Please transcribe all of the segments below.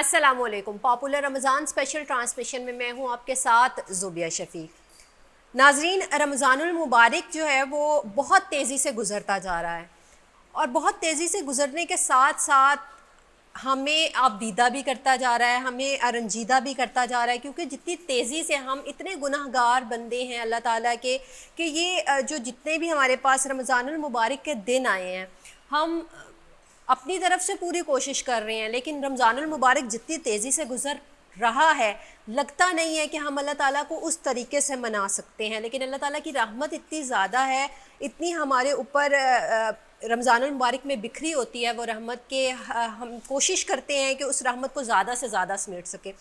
السلام علیکم۔ پاپولر رمضان special transmission میں ہوں آپ کے ساتھ زوبیہ شفیق۔ ناظرین، رمضان المبارک جو ہے وہ بہت تیزی سے گزرتا جا رہا ہے، اور بہت تیزی سے گزرنے کے ساتھ ساتھ ہمیں آبدیدہ بھی کرتا جا رہا ہے، ہمیں رنجیدہ بھی کرتا جا رہا ہے، کیونکہ جتنی تیزی سے ہم اتنے گناہ گار بندے ہیں اللہ تعالیٰ کے کہ یہ جو جتنے بھی ہمارے پاس رمضان المبارک کے دن آئے ہیں، ہم اپنی طرف سے پوری کوشش کر رہے ہیں، لیکن رمضان المبارک جتنی تیزی سے گزر رہا ہے لگتا نہیں ہے کہ ہم اللہ تعالیٰ کو اس طریقے سے منا سکتے ہیں، لیکن اللہ تعالیٰ کی رحمت اتنی زیادہ ہے، اتنی ہمارے اوپر رمضان المبارک میں بکھری ہوتی ہے وہ رحمت کے، ہم کوشش کرتے ہیں کہ اس رحمت کو زیادہ سے زیادہ سمیٹ سکیں۔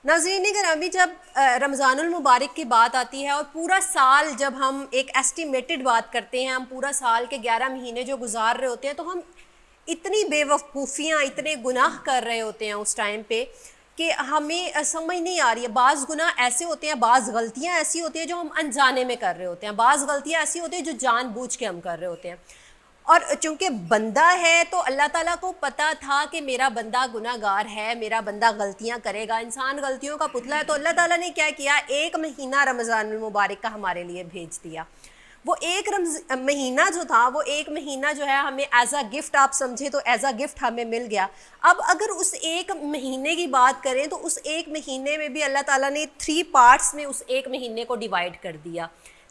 ناظرین گرامی، جب رمضان المبارک کی بات آتی ہے اور پورا سال جب ہم ایک ایسٹیمیٹڈ بات کرتے ہیں، ہم پورا سال کے 11 مہینے جو گزار رہے ہوتے ہیں، تو ہم اتنی بے وقوفیاں، اتنے گناہ کر رہے ہوتے ہیں اس ٹائم پہ کہ ہمیں سمجھ نہیں آ رہی ہے۔ بعض گناہ ایسے ہوتے ہیں، بعض غلطیاں ایسی ہوتی ہیں جو ہم انجانے میں کر رہے ہوتے ہیں، بعض غلطیاں ایسی ہوتی ہیں جو جان بوجھ کے ہم کر رہے ہوتے ہیں، اور چونکہ بندہ ہے تو اللہ تعالیٰ کو پتہ تھا کہ میرا بندہ گناہ گار ہے، میرا بندہ غلطیاں کرے گا، انسان غلطیوں کا پتلا ہے، تو اللہ تعالیٰ نے کیا کیا، ایک مہینہ رمضان المبارک کا ہمارے لیے بھیج دیا۔ وہ ایک مہینہ جو تھا، وہ ایک مہینہ جو ہے ہمیں ایز اے گفٹ، آپ سمجھے تو ایز اے گفٹ ہمیں مل گیا۔ اب اگر اس ایک مہینے کی بات کریں تو اس ایک مہینے میں بھی اللہ تعالیٰ نے 3 پارٹس میں اس ایک مہینے کو ڈیوائیڈ کر دیا،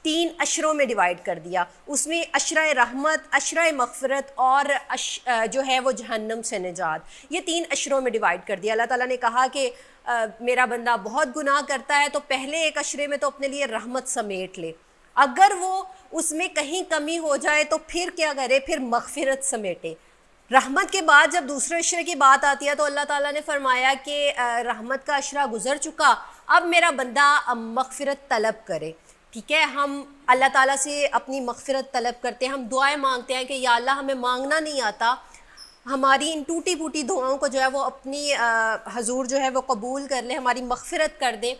3 عشروں میں ڈیوائیڈ کر دیا۔ اس میں عشرہ رحمت، عشرہ مغفرت اور جو ہے وہ جہنم سے نجات، یہ 3 عشروں میں ڈیوائیڈ کر دیا۔ اللہ تعالیٰ نے کہا کہ میرا بندہ بہت گناہ کرتا ہے تو پہلے ایک عشرے میں تو اپنے لیے رحمت سمیٹ لے، اگر وہ اس میں کہیں کمی ہو جائے تو پھر کیا کرے، پھر مغفرت سمیٹے۔ رحمت کے بعد جب دوسرے عشرے کی بات آتی ہے تو اللہ تعالیٰ نے فرمایا کہ رحمت کا عشرہ گزر چکا، اب میرا بندہ مغفرت طلب کرے۔ ٹھیک ہے، ہم اللہ تعالیٰ سے اپنی مغفرت طلب کرتے ہیں، ہم دعائیں مانگتے ہیں کہ یا اللہ ہمیں مانگنا نہیں آتا، ہماری ان ٹوٹی پھوٹی دعاؤں کو جو ہے وہ اپنی حضور جو ہے وہ قبول کر لے، ہماری مغفرت کر دے۔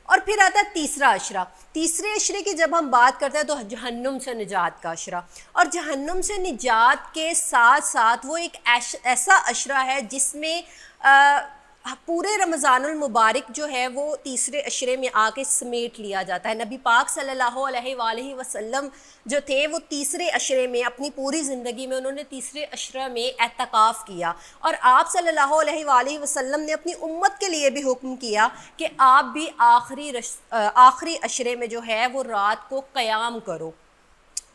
اور پھر آتا ہے تیسرا عشرہ۔ تیسرے عشرے کی جب ہم بات کرتے ہیں تو جہنم سے نجات کا عشرہ، اور جہنم سے نجات کے ساتھ ساتھ وہ ایک ایسا عشرہ ہے جس میں پورے رمضان المبارک جو ہے وہ تیسرے عشرے میں آ کے سمیٹ لیا جاتا ہے۔ نبی پاک صلی اللہ علیہ وآلہ وسلم جو تھے وہ تیسرے عشرے میں، اپنی پوری زندگی میں انہوں نے تیسرے عشرے میں اعتکاف کیا، اور آپ صلی اللہ علیہ وآلہ وسلم نے اپنی امت کے لیے بھی حکم کیا کہ آپ بھی آخری عشرے میں جو ہے وہ رات کو قیام کرو،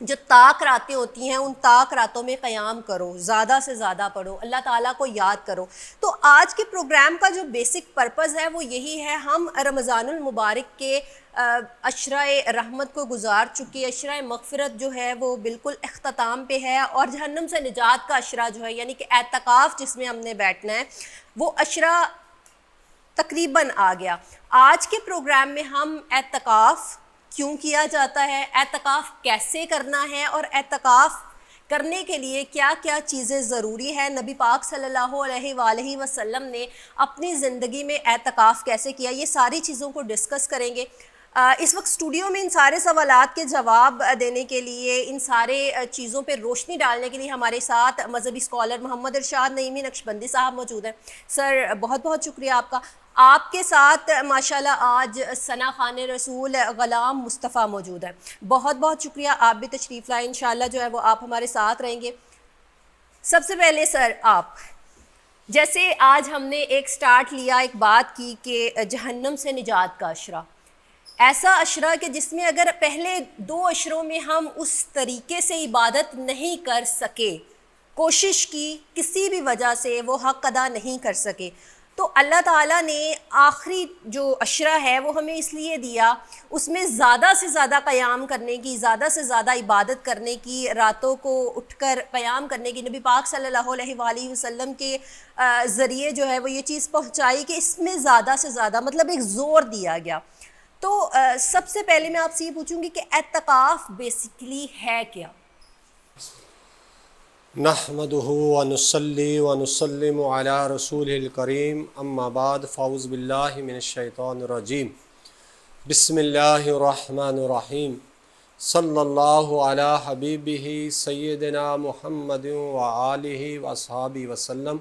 جو طاق راتیں ہوتی ہیں ان طاق راتوں میں قیام کرو، زیادہ سے زیادہ پڑھو، اللہ تعالیٰ کو یاد کرو۔ تو آج کے پروگرام کا جو بیسک پرپز ہے وہ یہی ہے، ہم رمضان المبارک کے عشرہ رحمت کو گزار چکے، عشرہ مغفرت جو ہے وہ بالکل اختتام پہ ہے، اور جہنم سے نجات کا عشرہ جو ہے یعنی کہ اعتکاف جس میں ہم نے بیٹھنا ہے وہ عشرہ تقریباً آ گیا۔ آج کے پروگرام میں ہم اعتکاف کیوں کیا جاتا ہے، اعتکاف کیسے کرنا ہے، اور اعتکاف کرنے کے لیے کیا کیا چیزیں ضروری ہے، نبی پاک صلی اللہ علیہ وآلہ وسلم نے اپنی زندگی میں اعتکاف کیسے کیا، یہ ساری چیزوں کو ڈسکس کریں گے۔ اس وقت اسٹوڈیو میں ان سارے سوالات کے جواب دینے کے لیے، ان سارے چیزوں پہ روشنی ڈالنے کے لیے ہمارے ساتھ مذہبی اسکالر محمد ارشاد نعیمی نقشبندی صاحب موجود ہیں۔ سر بہت بہت شکریہ آپ کا۔ آپ کے ساتھ ماشاءاللہ آج ثنا خان رسول غلام مصطفیٰ موجود ہے، بہت بہت شکریہ، آپ بھی تشریف لائیں، انشاءاللہ جو ہے وہ آپ ہمارے ساتھ رہیں گے۔ سب سے پہلے سر، آپ جیسے آج ہم نے ایک سٹارٹ لیا، ایک بات کی کہ جہنم سے نجات کا عشرہ، ایسا عشرہ کہ جس میں اگر پہلے 2 عشروں میں ہم اس طریقے سے عبادت نہیں کر سکے، کوشش کی کسی بھی وجہ سے وہ حق ادا نہیں کر سکے، تو اللہ تعالیٰ نے آخری جو عشرہ ہے وہ ہمیں اس لیے دیا، اس میں زیادہ سے زیادہ قیام کرنے کی، زیادہ سے زیادہ عبادت کرنے کی، راتوں کو اٹھ کر قیام کرنے کی، نبی پاک صلی اللہ علیہ وآلہ وسلم کے ذریعے جو ہے وہ یہ چیز پہنچائی کہ اس میں زیادہ سے زیادہ مطلب ایک زور دیا گیا۔ تو سب سے پہلے میں آپ سے یہ پوچھوں گی کہ اعتکاف بیسیکلی ہے کیا؟ نحمده ونصلي ونسلم على رسوله الكريم اما بعد فاعوذ بالله من الشيطان الرجيم بسم الله الرحمن الرحيم صلى الله على حبيبه سيدنا محمد وآله وأصحابه وسلم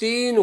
3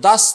10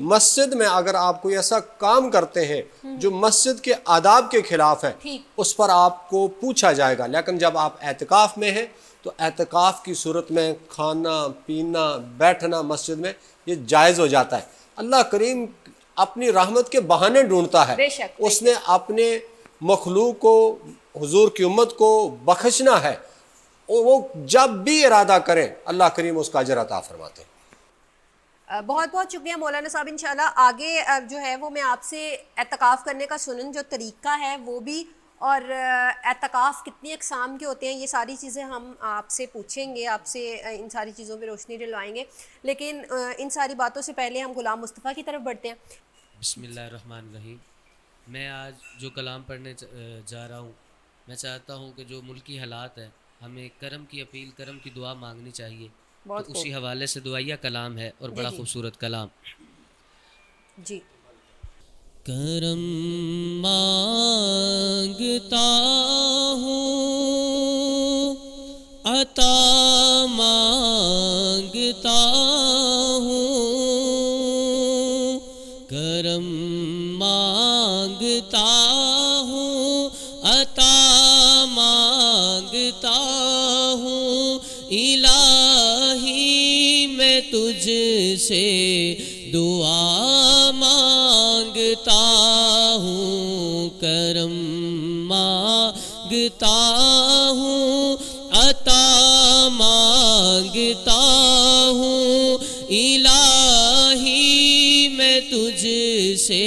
مسجد میں اگر آپ کوئی ایسا کام کرتے ہیں جو مسجد کے آداب کے خلاف ہے اس پر آپ کو پوچھا جائے گا. لیکن جب آپ اعتکاف میں ہیں تو اعتکاف کی صورت میں کھانا پینا بیٹھنا مسجد میں یہ جائز ہو جاتا ہے. اللہ کریم اپنی رحمت کے بہانے ڈھونڈتا ہے. اس نے اپنے مخلوق کو حضور کی امت کو بخشنا ہے. وہ جب بھی ارادہ کریں اللہ کریم اس کا اجر عطا فرماتے ہیں. بہت بہت شکریہ مولانا صاحب. انشاءاللہ آگے جو ہے وہ میں آپ سے اعتکاف کرنے کا سنن جو طریقہ ہے وہ بھی اور اعتکاف کتنی اقسام کے ہوتے ہیں یہ ساری چیزیں ہم آپ سے پوچھیں گے, آپ سے ان ساری چیزوں پہ روشنی ڈلوائیں گے. لیکن ان ساری باتوں سے پہلے ہم غلام مصطفیٰ کی طرف بڑھتے ہیں. بسم اللہ الرحمن الرحیم. میں آج جو کلام پڑھنے جا رہا ہوں میں چاہتا ہوں کہ جو ملکی حالات ہے ہمیں کرم کی اپیل کرم کی دعا مانگنی چاہیے. تو اسی حوالے سے دعائیہ کلام ہے اور بڑا خوبصورت کلام. جی. کرم مانگتا ہوں عطا مانگتا ہوں, کرم مانگتا ہوں عطا مانگتا ہوں. الہی میں تجھ سے دعا مانگتا ہوں, کرم مانگتا ہوں عطا مانگتا ہوں. الہی میں تجھ سے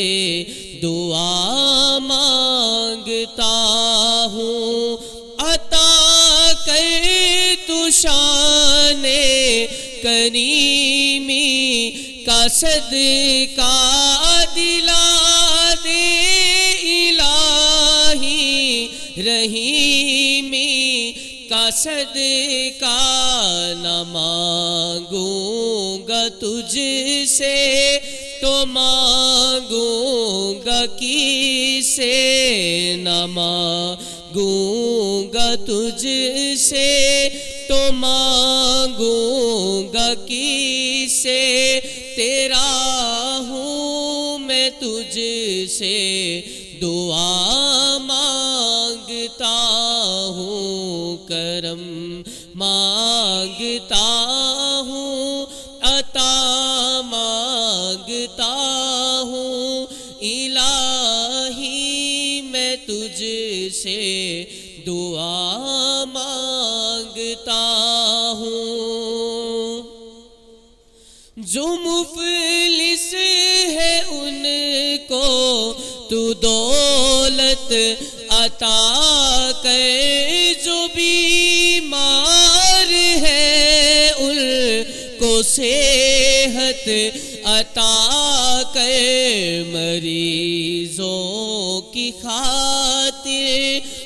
دعا مانگتا ہوں. عطا کر تو شان کریمی کا صدقہ دلا دے. الہی رحیمی کا صدقہ نہ مانگوں گا تجھ سے تو مانگوں گا کس سے, نہ مانگوں گا تجھ سے تو مانگوں گا کس سے. تیرا ہوں میں تجھ سے دعا مانگتا ہوں, کرم مانگتا ہوں عطا مانگتا ہوں. الہی میں تجھ سے دعا مانگتا ہوں. جو مفلس ہے ان کو تو دولت عطا کر, جو بیمار ہے ان کو صحت عطا کر. مریضوں کی خاطر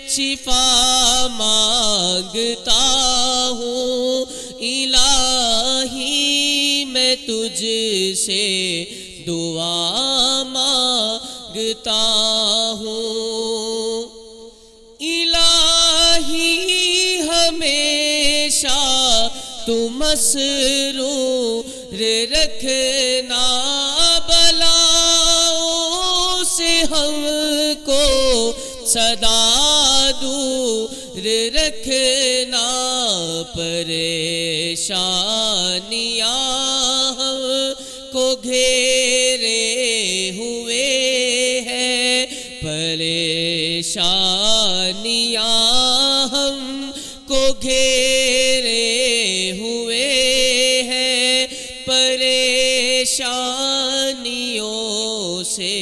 شفا مانگتا ہوں. الہی میں تجھ سے دعا مانگتا ہوں. الہی ہمیشہ تو مسرور رکھنا, بلاؤں سے ہم کو صدا دور رکھنا. پریشانیاں ہم کو گھیرے ہوئے ہیں, پریشانیاں ہم کو گھیرے ہوئے ہیں. پریشانیوں سے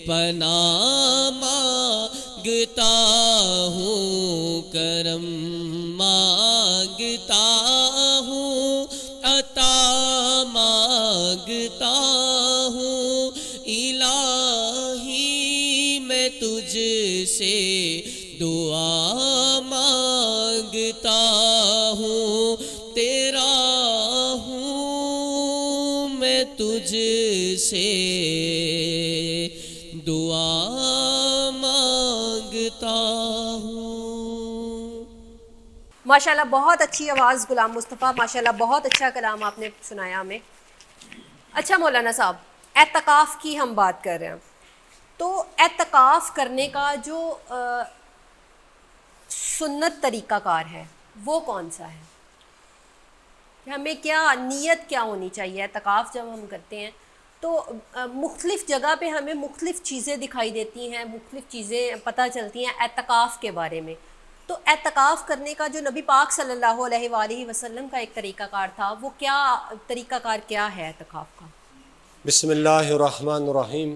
پناہ مانگتا ہوں, کرم مانگتا ہوں عطا مانگتا ہوں. الہی میں تجھ سے دعا مانگتا ہوں. تیرا ہوں میں تجھ سے دعا مانگتا ہوں. ماشاءاللہ بہت اچھی آواز غلام مصطفیٰ, ماشاءاللہ بہت اچھا کلام آپ نے سنایا ہمیں. اچھا مولانا صاحب, اعتکاف کی ہم بات کر رہے ہیں، تو اعتکاف کرنے کا جو سنت طریقہ کار ہے وہ کون سا ہے؟ کہ ہمیں کیا نیت کیا ہونی چاہیے؟ اعتکاف جب ہم کرتے ہیں تو مختلف جگہ پہ ہمیں مختلف چیزیں دکھائی دیتی ہیں، مختلف چیزیں پتہ چلتی ہیں اعتکاف کے بارے میں. تو اعتکاف کرنے کا جو نبی پاک صلی اللہ علیہ وآلہ وسلم کا ایک طریقہ کار تھا، وہ کیا طریقہ کار کیا ہے اعتکاف کا؟ بسم اللہ الرحمن الرحیم.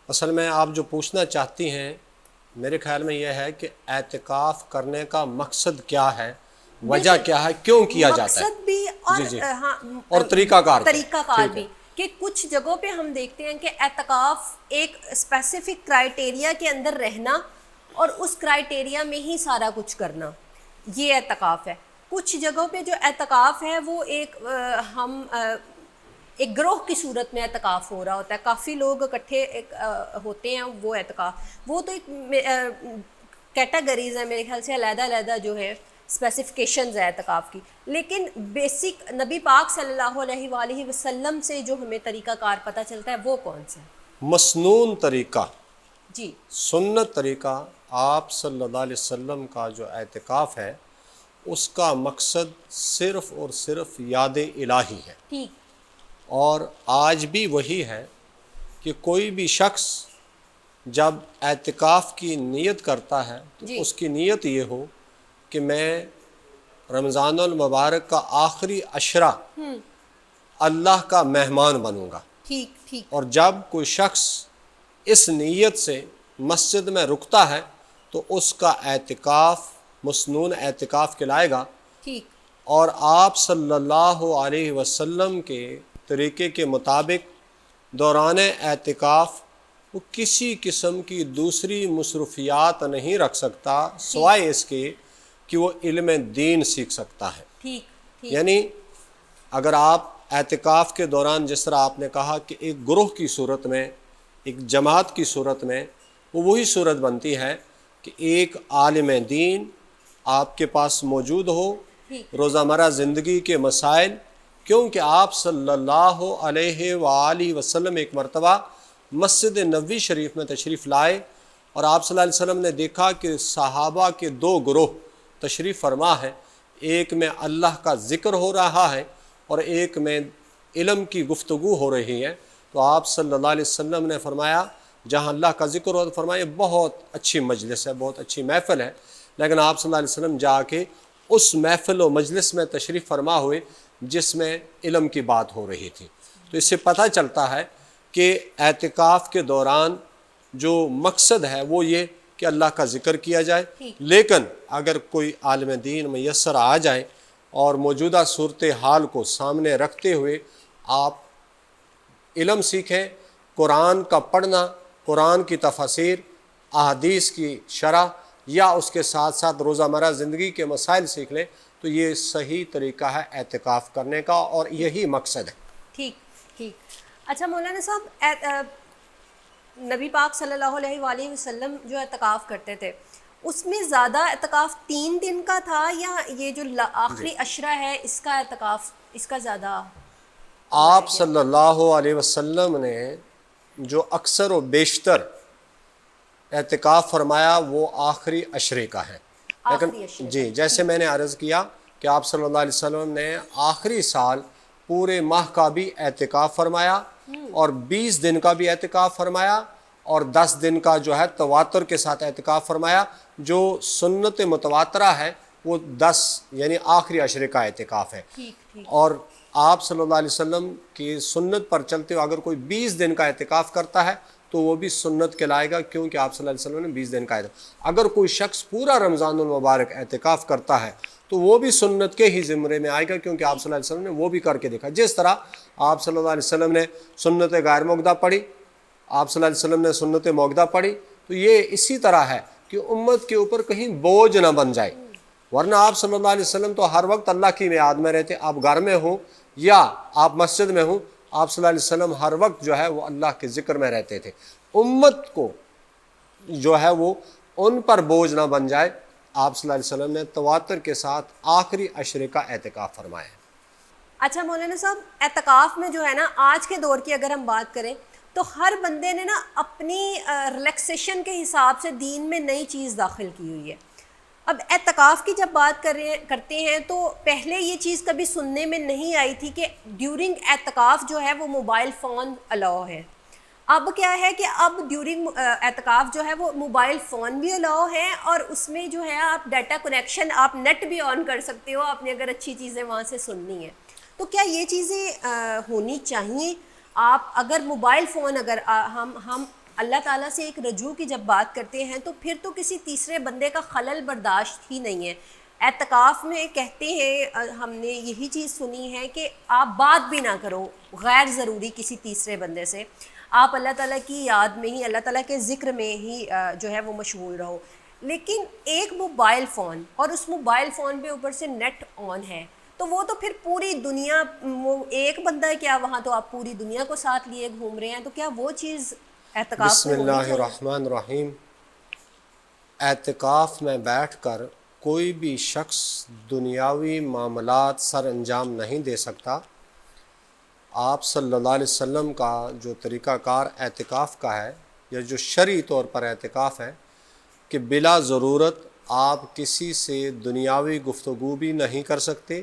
اصل میں آپ جو پوچھنا چاہتی ہیں میرے خیال میں یہ ہے کہ اعتکاف کرنے کا مقصد کیا ہے، وجہ کیا ہے، کیوں کیا جاتا ہے، مقصد بھی اور جی ہاں اور طریقہ کار کیا ہے؟ طریقہ کار ٹھیک ہے. بھی، کہ کچھ جگہوں پہ ہم دیکھتے ہیں کہ اعتکاف ایک اسپیسیفک کرائٹیریا کے اندر رہنا اور اس کرائٹیریا میں ہی سارا کچھ کرنا، یہ اعتکاف ہے. کچھ جگہوں پہ جو اعتکاف ہے وہ ہم ایک گروہ کی صورت میں اعتکاف ہو رہا ہوتا ہے، کافی لوگ اکٹھے ہوتے ہیں، وہ اعتکاف وہ تو ایک کیٹیگریز ہیں میرے خیال سے، علیحدہ علیحدہ جو ہے اسپیسیفکیشنز ہے اعتکاف کی. لیکن بیسک نبی پاک صلی اللہ علیہ وآلہ وسلم سے جو ہمیں طریقہ کار پتہ چلتا ہے وہ کون سا ہے؟ مسنون طریقہ، جی سنت طریقہ آپ صلی اللہ علیہ وسلم کا جو اعتکاف ہے اس کا مقصد صرف اور صرف یاد الہی ہے. ٹھیک. اور آج بھی وہی ہے کہ کوئی بھی شخص جب اعتکاف کی نیت کرتا ہے تو جی اس کی نیت یہ ہو کہ میں رمضان المبارک کا آخری عشرہ اللہ کا مہمان بنوں گا. ٹھیک ٹھیک. اور جب کوئی شخص اس نیت سے مسجد میں رکتا ہے تو اس کا اعتکاف مسنون اعتکاف کہلائے گا. ٹھیک. اور آپ صلی اللہ علیہ وسلم کے طریقے کے مطابق دوران اعتکاف وہ کسی قسم کی دوسری مصروفیات نہیں رکھ سکتا سوائے اس کے کہ وہ علم دین سیکھ سکتا ہے. ٹھیک ٹھیک. یعنی اگر آپ اعتکاف کے دوران جس طرح آپ نے کہا کہ ایک گروہ کی صورت میں، ایک جماعت کی صورت میں، وہ وہی صورت بنتی ہے کہ ایک عالم دین آپ کے پاس موجود ہو روزمرہ زندگی کے مسائل، کیونکہ آپ صلی اللہ علیہ وآلہ وسلم ایک مرتبہ مسجد نبوی شریف میں تشریف لائے اور آپ صلی اللہ علیہ وسلم نے دیکھا کہ صحابہ کے دو گروہ تشریف فرما ہے، ایک میں اللہ کا ذکر ہو رہا ہے اور ایک میں علم کی گفتگو ہو رہی ہے. تو آپ صلی اللہ علیہ وسلم نے فرمایا جہاں اللہ کا ذکر ہو تو فرمایا بہت اچھی مجلس ہے، بہت اچھی محفل ہے. لیکن آپ صلی اللہ علیہ وسلم جا کے اس محفل و مجلس میں تشریف فرما ہوئے جس میں علم کی بات ہو رہی تھی. تو اس سے پتہ چلتا ہے کہ اعتکاف کے دوران جو مقصد ہے وہ یہ کہ اللہ کا ذکر کیا جائے. لیکن اگر کوئی عالم دین میسر آ جائے اور موجودہ صورتحال کو سامنے رکھتے ہوئے آپ علم سیکھیں، قرآن کا پڑھنا، قرآن کی تفاسیر، احادیث کی شرح یا اس کے ساتھ ساتھ روزمرہ زندگی کے مسائل سیکھ لیں تو یہ صحیح طریقہ ہے اعتکاف کرنے کا اور یہی مقصد ہے. ٹھیک ٹھیک. اچھا مولانا صاحب، نبی پاک صلی اللہ علیہ وآلہ وسلم جو اعتکاف کرتے تھے اس میں زیادہ اعتکاف 3 دن کا تھا یا یہ جو آخری عشرہ ہے اس کا اعتکاف اس کا زیادہ؟ آپ صلی اللہ علیہ وسلم نے جو اکثر و بیشتر اعتکاف فرمایا وہ آخری عشرے کا ہے. لیکن جی جیسے میں نے عرض کیا کہ آپ صلی اللہ علیہ وسلم نے آخری سال پورے ماہ کا بھی اعتکاف فرمایا اور 20 دن کا بھی اعتکاف فرمایا اور 10 دن کا جو ہے تواتر کے ساتھ اعتکاف فرمایا. جو سنت متواترہ ہے وہ 10 یعنی آخری عشرے کا اعتکاف ہے. اور آپ صلی اللہ علیہ وسلم کی سنت پر چلتے ہوئے اگر کوئی 20 دن کا اعتکاف کرتا ہے تو وہ بھی سنت کہلائے گا، کیونکہ آپ صلی اللہ علیہ وسلم نے 20 دن کا اعتکاف. اگر کوئی شخص پورا رمضان المبارک اعتکاف کرتا ہے تو وہ بھی سنت کے ہی زمرے میں آئے گا، کیونکہ آپ صلی اللہ علیہ وسلم نے وہ بھی کر کے دیکھا. جس طرح آپ صلی اللہ علیہ وسلم نے سنت غیر موقدہ پڑھی، آپ صلی اللہ علیہ وسلم نے سنت موقدہ پڑھی، تو یہ اسی طرح ہے کہ امت کے اوپر کہیں بوجھ نہ بن جائے. ورنہ آپ صلی اللہ علیہ وسلم تو ہر وقت اللہ کی میعاد میں رہتے. آپ گھر میں ہوں یا آپ مسجد میں ہوں، آپ صلی اللہ علیہ وسلم ہر وقت جو ہے وہ اللہ کے ذکر میں رہتے تھے. امت کو جو ہے وہ ان پر بوجھ نہ بن جائے، آپ صلی اللہ علیہ وسلم نے تواتر کے ساتھ آخری عشرے کا اعتکاف فرمایا ہے. اچھا مولانا صاحب، اعتکاف میں جو ہے نا آج کے دور کی اگر ہم بات کریں تو ہر بندے نے نا اپنی ریلیکسیشن کے حساب سے دین میں نئی چیز داخل کی ہوئی ہے. اب اعتکاف کی جب بات کرتے ہیں تو پہلے یہ چیز کبھی سننے میں نہیں آئی تھی کہ ڈیورنگ اعتکاف جو ہے وہ موبائل فون الاؤ ہے. اب کیا ہے کہ اب ڈیورنگ اعتکاف جو ہے وہ موبائل فون بھی الاؤ ہے، اور اس میں جو ہے آپ ڈیٹا کنیکشن، آپ نیٹ بھی آن کر سکتے ہو آپ نے اگر اچھی چیزیں وہاں سے سننی ہے. تو کیا یہ چیزیں ہونی چاہیے؟ آپ اگر موبائل فون، اگر ہم اللہ تعالیٰ سے ایک رجوع کی جب بات کرتے ہیں تو پھر تو کسی تیسرے بندے کا خلل برداشت ہی نہیں ہے. اعتکاف میں کہتے ہیں، ہم نے یہی چیز سنی ہے کہ آپ بات بھی نہ کرو غیر ضروری کسی تیسرے بندے سے، آپ اللہ تعالیٰ کی یاد میں ہی، اللہ تعالیٰ کے ذکر میں ہی جو ہے وہ مشغول رہو. لیکن ایک موبائل فون، اور اس موبائل فون پہ اوپر سے نیٹ آن ہے، تو وہ تو پھر پوری دنیا، وہ ایک بندہ ہے کیا وہاں، تو آپ پوری دنیا کو ساتھ لیے گھوم رہے ہیں. تو کیا وہ چیز اعتکاف بسم میں ہونی اللہ چاہیے؟ الرحمن الرحیم. اعتکاف میں بیٹھ کر کوئی بھی شخص دنیاوی معاملات سر انجام نہیں دے سکتا. آپ صلی اللہ علیہ وسلم کا جو طریقہ کار اعتکاف کا ہے، یا جو شرعی طور پر اعتکاف ہے، کہ بلا ضرورت آپ کسی سے دنیاوی گفتگو بھی نہیں کر سکتے،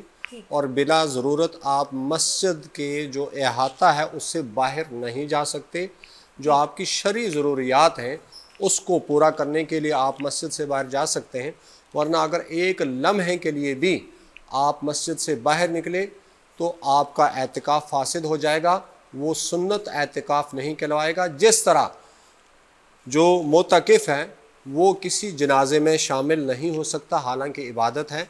اور بلا ضرورت آپ مسجد کے جو احاطہ ہے اس سے باہر نہیں جا سکتے. جو آپ کی شرعی ضروریات ہیں اس کو پورا کرنے کے لیے آپ مسجد سے باہر جا سکتے ہیں، ورنہ اگر ایک لمحے کے لیے بھی آپ مسجد سے باہر نکلے تو آپ کا اعتکاف فاسد ہو جائے گا. وہ سنت اعتکاف نہیں کہلوائے گا. جس طرح جو معتکف ہے وہ کسی جنازے میں شامل نہیں ہو سکتا حالانکہ عبادت ہے.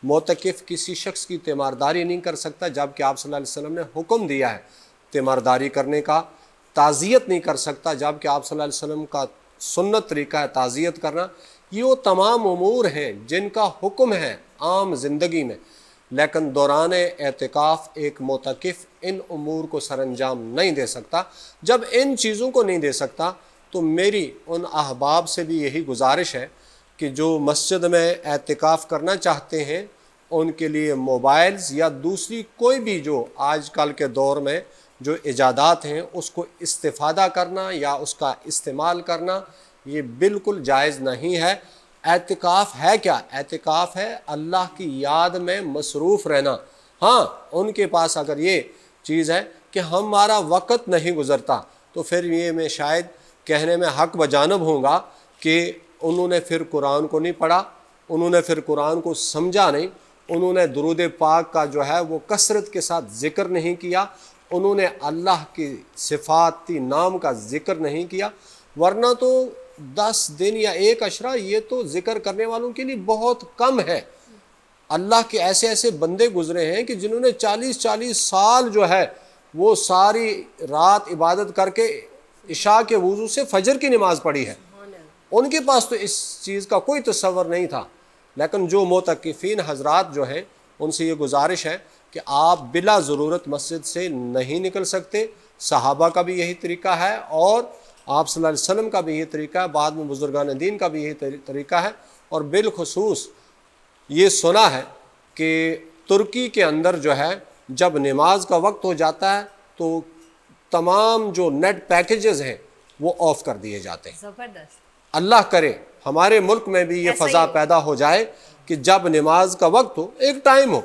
معتکف کسی شخص کی تیمارداری نہیں کر سکتا جبکہ آپ صلی اللہ علیہ وسلم نے حکم دیا ہے تیمارداری کرنے کا. تعزیت نہیں کر سکتا جبکہ آپ صلی اللہ علیہ وسلم کا سنت طریقہ ہے تعزیت کرنا. یہ وہ تمام امور ہیں جن کا حکم ہے عام زندگی میں، لیکن دوران اعتکاف ایک معتکف ان امور کو سر انجام نہیں دے سکتا. جب ان چیزوں کو نہیں دے سکتا تو میری ان احباب سے بھی یہی گزارش ہے کہ جو مسجد میں اعتکاف کرنا چاہتے ہیں ان کے لیے موبائلز یا دوسری کوئی بھی جو آج کل کے دور میں جو ایجادات ہیں اس کو استفادہ کرنا یا اس کا استعمال کرنا یہ بالکل جائز نہیں ہے. اعتکاف ہے کیا؟ اعتکاف ہے اللہ کی یاد میں مصروف رہنا. ہاں، ان کے پاس اگر یہ چیز ہے کہ ہمارا وقت نہیں گزرتا تو پھر یہ میں شاید کہنے میں حق بجانب ہوں گا کہ انہوں نے پھر قرآن کو نہیں پڑھا، انہوں نے پھر قرآن کو سمجھا نہیں، انہوں نے درود پاک کا جو ہے وہ کثرت کے ساتھ ذکر نہیں کیا، انہوں نے اللہ کی صفاتی نام کا ذکر نہیں کیا. ورنہ تو 10 دن یا ایک عشرہ یہ تو ذکر کرنے والوں کے لیے بہت کم ہے. اللہ کے ایسے ایسے بندے گزرے ہیں کہ جنہوں نے 40 سال جو ہے وہ ساری رات عبادت کر کے عشاء کے وضو سے فجر کی نماز پڑھی ہے. ان کے پاس تو اس چیز کا کوئی تصور نہیں تھا. لیکن جو معتکفین حضرات جو ہیں ان سے یہ گزارش ہے کہ آپ بلا ضرورت مسجد سے نہیں نکل سکتے. صحابہ کا بھی یہی طریقہ ہے اور آپ صلی اللہ علیہ وسلم کا بھی یہی طریقہ ہے، بعد میں بزرگان دین کا بھی یہی طریقہ ہے. اور بالخصوص یہ سنا ہے کہ ترکی کے اندر جو ہے جب نماز کا وقت ہو جاتا ہے تو تمام جو نیٹ پیکیجز ہیں وہ آف کر دیے جاتے ہیں. زبردست. اللہ کرے ہمارے ملک میں بھی یہ ایسا ہی فضا ہو. پیدا ہو جائے کہ جب نماز کا وقت ہو، ایک ٹائم ہو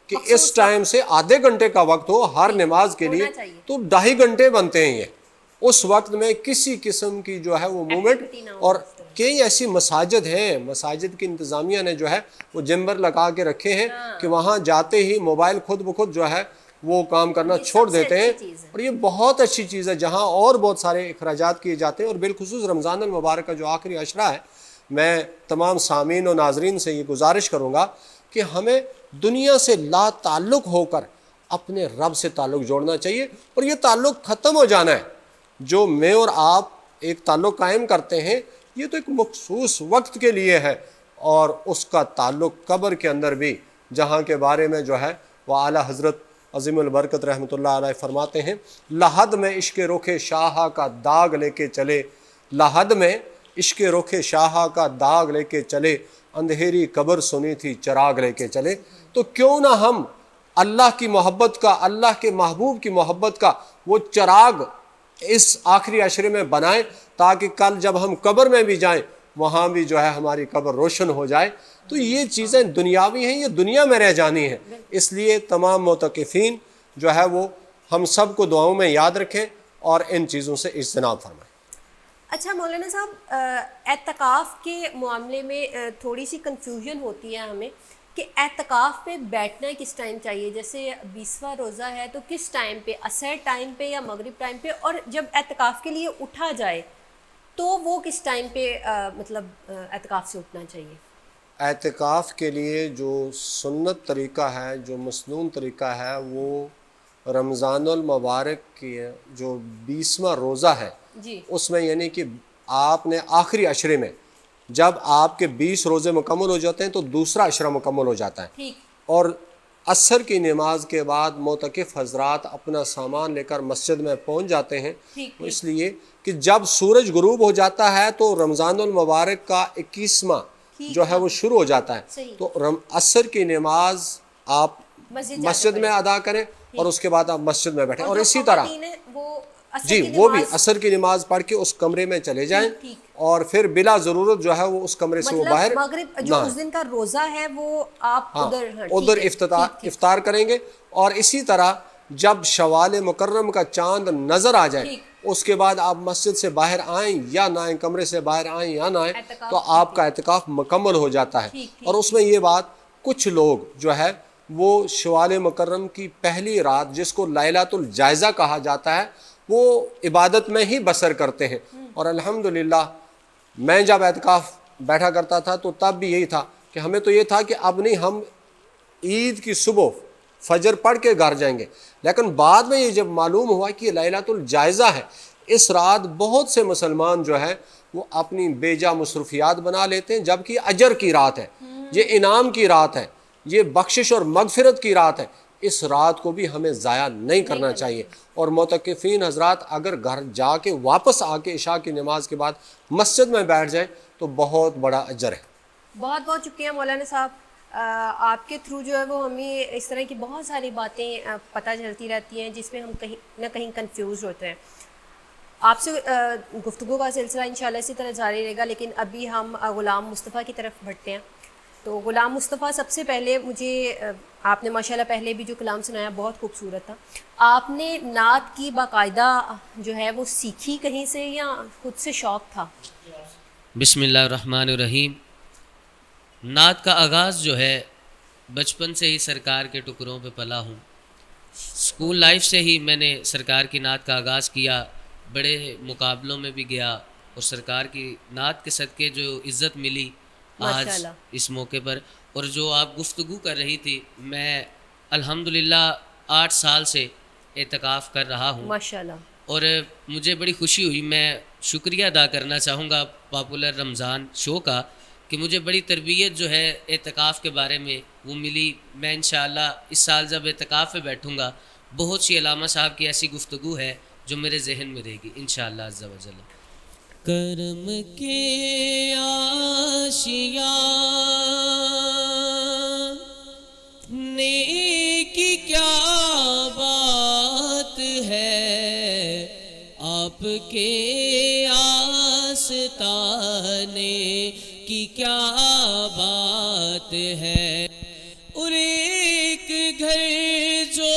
کہ اس ٹائم سے آدھے گھنٹے کا وقت ہو ہر نماز کے لیے، ہونا چاہیے. تو 2.5 گھنٹے بنتے ہیں. یہ اس وقت میں کسی قسم کی جو ہے وہ مومنٹ، Activity نہ ہو. اور کئی ایسی مساجد ہیں، مساجد کی انتظامیہ نے جو ہے وہ جمبر لگا کے رکھے ہیں کہ وہاں جاتے ہی موبائل خود بخود جو ہے وہ کام کرنا یہ چھوڑ سب سے دیتے ہیں. اچھی چیز ہے. اور یہ بہت اچھی چیز ہے جہاں اور بہت سارے اخراجات کیے جاتے ہیں. اور بالخصوص رمضان المبارک کا جو آخری عشرہ ہے، میں تمام سامعین و ناظرین سے یہ گزارش کروں گا کہ ہمیں دنیا سے لا تعلق ہو کر اپنے رب سے تعلق جوڑنا چاہیے. اور یہ تعلق ختم ہو جانا ہے. جو میں اور آپ ایک تعلق قائم کرتے ہیں یہ تو ایک مخصوص وقت کے لیے ہے، اور اس کا تعلق قبر کے اندر بھی، جہاں کے بارے میں جو ہے وہ اعلیٰ حضرت عظیم البرکت رحمۃ اللہ علیہ فرماتے ہیں، لحد میں عشق رخ شاہ کا داغ لے کے چلے، لحد میں عشق رخ شاہ کا داغ لے کے چلے، اندھیری قبر سنی تھی چراغ لے کے چلے. تو کیوں نہ ہم اللہ کی محبت کا, اللہ کے محبوب کی محبت کا وہ چراغ اس آخری عشرے میں بنائیں, تاکہ کل جب ہم قبر میں بھی جائیں وہاں بھی جو ہے ہماری قبر روشن ہو جائے. تو یہ چیزیں دنیاوی ہیں, یہ دنیا میں رہ جانی ہیں. اس لیے تمام معتکفین جو ہے وہ ہم سب کو دعاؤں میں یاد رکھیں اور ان چیزوں سے اجتناب فرمائیں. اچھا مولانا صاحب, اعتکاف کے معاملے میں تھوڑی سی کنفیوژن ہوتی ہے ہمیں کہ اعتکاف پہ بیٹھنا کس ٹائم چاہیے. جیسے 20واں روزہ ہے تو کس ٹائم پہ, عصر ٹائم پہ یا مغرب ٹائم پہ, اور جب اعتکاف کے لیے اٹھا جائے تو وہ کس ٹائم پہ مطلب اعتکاف سے اٹھنا چاہیے؟ اعتکاف کے لیے جو سنت طریقہ ہے, جو مسنون طریقہ ہے, وہ رمضان المبارک کی جو 20واں روزہ ہے جی اس میں, یعنی کہ آپ نے آخری عشرے میں جب آپ کے 20 روزے مکمل ہو جاتے ہیں تو دوسرا عشرہ مکمل ہو جاتا ہے, ٹھیک, اور عصر کی نماز کے بعد معتکف حضرات اپنا سامان لے کر مسجد میں پہنچ جاتے ہیں. ٹھیک, اس لیے کہ جب سورج غروب ہو جاتا ہے تو رمضان المبارک کا 21واں جو ہے وہ شروع ہو جاتا ہے. صحیح. تو عصر کی نماز آپ مسجد میں ادا کریں اور اس کے بعد آپ مسجد میں بیٹھیں. اور اسی طرح جی وہ بھی عصر کی نماز پڑھ کے اس کمرے میں چلے جائیں اور پھر بلا ضرورت جو ہے وہ اس کمرے سے وہ باہر مغرب جو اس دن کا روزہ ہے وہ آپ ادھر افطار کریں گے. اور اسی طرح جب شوال مکرم کا چاند نظر آ جائے اس کے بعد آپ مسجد سے باہر آئیں یا نہ آئیں, کمرے سے باہر آئیں یا نہ آئیں, تو آپ کا اعتکاف مکمل ہو جاتا ہے. اور اس میں یہ بات, کچھ لوگ جو ہے وہ شوال مکرم کی پہلی رات جس کو لیلۃ الجائزہ کہا جاتا ہے وہ عبادت میں ہی بسر کرتے ہیں. اور الحمدللہ میں جب اعتکاف بیٹھا کرتا تھا تو تب بھی یہی تھا کہ ہمیں تو یہ تھا کہ اب نہیں, ہم عید کی صبح فجر پڑھ کے گھر جائیں گے. لیکن بعد میں یہ جب معلوم ہوا کہ یہ لیلۃ الجائزہ ہے, اس رات بہت سے مسلمان جو ہے وہ اپنی بیجا مصروفیات بنا لیتے ہیں, جبکہ یہ اجر کی رات ہے, یہ انعام کی رات ہے, یہ بخشش اور مغفرت کی رات ہے. اس رات کو بھی ہمیں ضائع نہیں کرنا چاہیے. اور معتکفین حضرات اگر گھر جا کے واپس آ کے عشاء کی نماز کے بعد مسجد میں بیٹھ جائیں تو بہت بڑا اجر ہے. بہت بہت شکریہ مولانا صاحب, آپ کے تھرو جو ہے وہ ہمیں اس طرح کی بہت ساری باتیں پتہ چلتی رہتی ہیں جس میں ہم کہیں نہ کہیں کنفیوز ہوتے ہیں. آپ سے گفتگو کا سلسلہ انشاءاللہ اسی طرح جاری رہے گا, لیکن ابھی ہم غلام مصطفیٰ کی طرف بڑھتے ہیں. تو غلام مصطفیٰ, سب سے پہلے مجھے آپ نے ماشاءاللہ پہلے بھی جو کلام سنایا بہت خوبصورت تھا. آپ نے نعت کی باقاعدہ جو ہے وہ سیکھی کہیں سے یا خود سے شوق تھا؟ بسم اللہ الرحمن الرحیم. نعت کا آغاز جو ہے بچپن سے ہی سرکار کے ٹکڑوں پہ پلا ہوں. اسکول لائف سے ہی میں نے سرکار کی نعت کا آغاز کیا, بڑے مقابلوں میں بھی گیا, اور سرکار کی نعت کے صدقے جو عزت ملی آج اس موقع پر. اور جو آپ گفتگو کر رہی تھی, میں الحمدللہ 8 سال سے اعتکاف کر رہا ہوں ماشاءاللہ, اور مجھے بڑی خوشی ہوئی. میں شکریہ ادا کرنا چاہوں گا پاپولر رمضان شو کا کہ مجھے بڑی تربیت جو ہے اعتکاف کے بارے میں وہ ملی. میں انشاءاللہ اس سال جب اعتکاف پہ بیٹھوں گا بہت سی علامہ صاحب کی ایسی گفتگو ہے جو میرے ذہن میں رہے گی انشاءاللہ عز و جل. کرم کے آشیاں نیکی کیا بات ہے, آپ کے آستانے کی کیا بات ہے. اور ایک گھر جو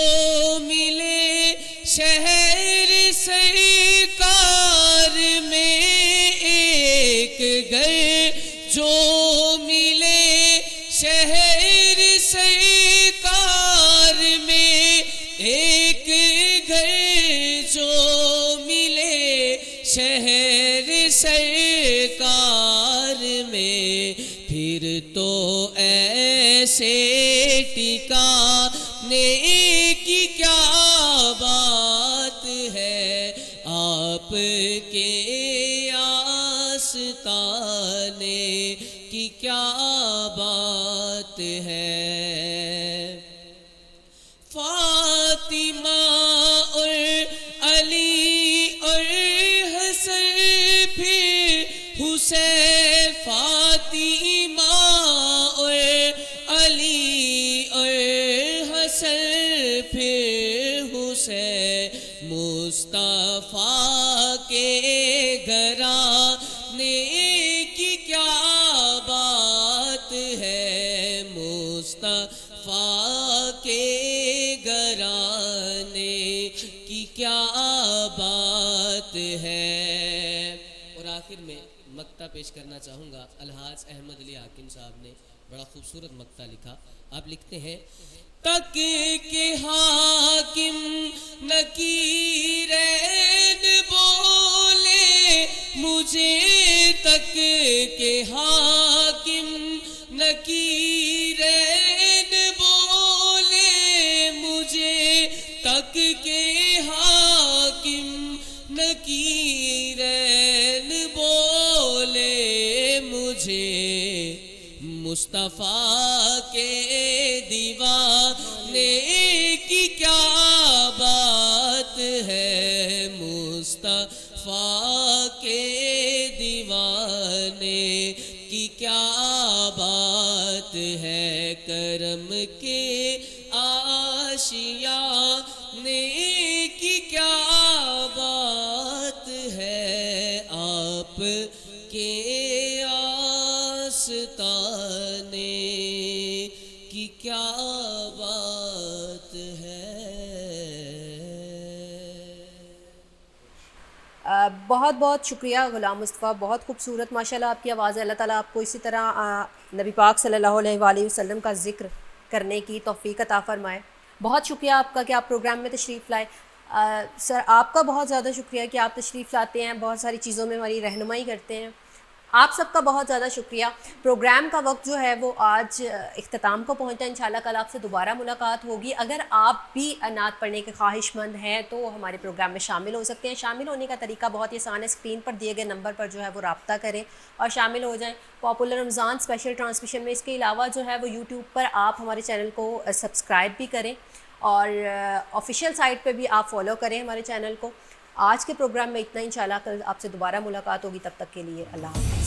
ملے شہر سرکار میں, ایک گھر جو ملے شہر سرکار میں, ایک گھر جو ملے شہر سرکار میں, پھر تو ایسے ٹھکانے کی کیا بات ہے, آپ کے آستانے کی کیا بات ہے. فاطمہ اور علی اور حسن پھر حسین, فاطمہ اور علی اور حسن مصطفیٰ کے گھرانے کی کیا بات ہے، مصطفیٰ کے گھرانے کی کیا بات ہے۔ اور آخر میں مقطع پیش کرنا چاہوں گا، الحاج احمد علی حاکم صاحب نے بڑا خوبصورت مقطع لکھا۔ آپ لکھتے ہیں، تک کے حاکم نکیرین بولے مجھے، تک کے حاکم نکیرین بولے مجھے، تک کے حاکم نکیرین بولے مجھے، مصطفیٰ کے دیوانے کی کیا بات ہے، مصطفیٰ کے دیوانے کی کیا بات ہے، کرم کے آشیانے کی کیا بات ہے، آپ کے آستانے کی کیا بات ہے۔ بہت بہت شکریہ غلام مصطفیٰ، بہت خوبصورت ماشاءاللہ آپ کی آواز ہے۔ اللہ تعالیٰ آپ کو اسی طرح نبی پاک صلی اللہ علیہ وآلہ وسلم کا ذکر کرنے کی توفیق عطا فرمائے۔ بہت شکریہ آپ کا کہ آپ پروگرام میں تشریف لائے۔ سر آپ کا بہت زیادہ شکریہ کہ آپ تشریف لاتے ہیں، بہت ساری چیزوں میں ہماری رہنمائی کرتے ہیں۔ آپ سب کا بہت زیادہ شکریہ۔ پروگرام کا وقت جو ہے وہ آج اختتام کو پہنچا، انشاءاللہ کل آپ سے دوبارہ ملاقات ہوگی۔ اگر آپ بھی نعت پڑھنے کے خواہش مند ہیں تو ہمارے پروگرام میں شامل ہو سکتے ہیں۔ شامل ہونے کا طریقہ بہت ہی آسان ہے، اسکرین پر دیے گئے نمبر پر جو ہے وہ رابطہ کریں اور شامل ہو جائیں پاپولر رمضان اسپیشل ٹرانسمیشن میں۔ اس کے علاوہ جو ہے وہ یوٹیوب پر آپ ہمارے چینل کو سبسکرائب بھی کریں اور آفیشیل سائٹ پہ بھی آپ فالو کریں ہمارے چینل کو۔ آج کے پروگرام میں اتنا، انشاءاللہ کل آپ سے دوبارہ ملاقات ہوگی، تب تک کے لیے اللہ حافظ۔